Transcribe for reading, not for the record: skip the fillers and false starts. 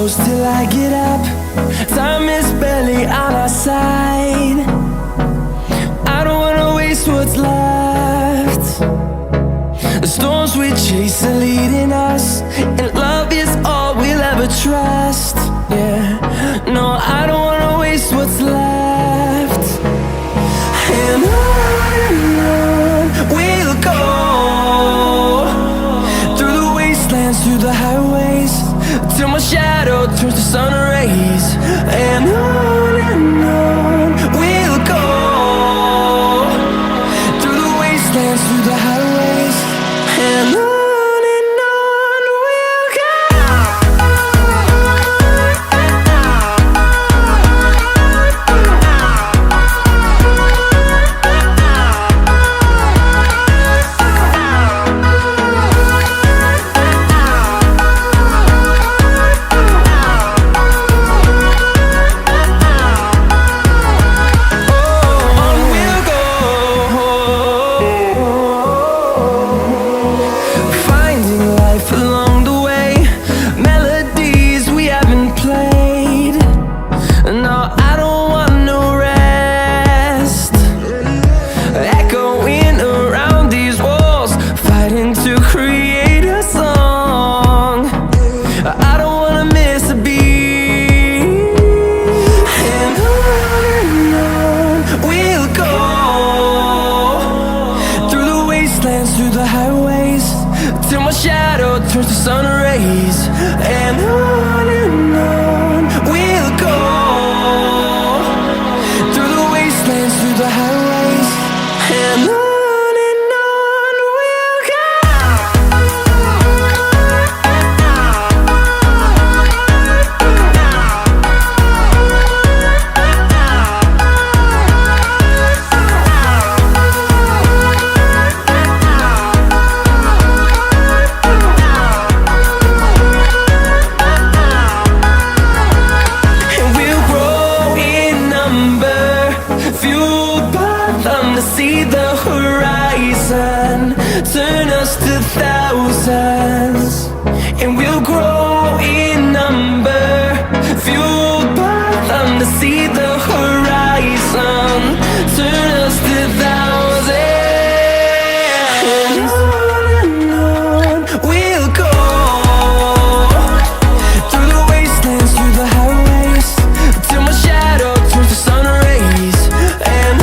close till I get up. Time is barely on our side. I don't wanna waste what's left. The storms we chase are leading us, and love is all we'll ever trust. Yeah, no, I don't wanna waste what's left. And on we'll go, through the wastelands, through the highways, till my shadow turns to sun rays. And on we'll go, through the wastelands, through the highways, and on. Through the highways, till my shadow turns to sun rays. And on we'll go, through the wastelands, through the highways, and on we'll go. See the horizon turn us to thousands, and we'll grow in number, fueled by them. To see the horizon turn us to thousands, and on we'll go, through the wastelands, through the highways, till my shadow turns to sun rays. And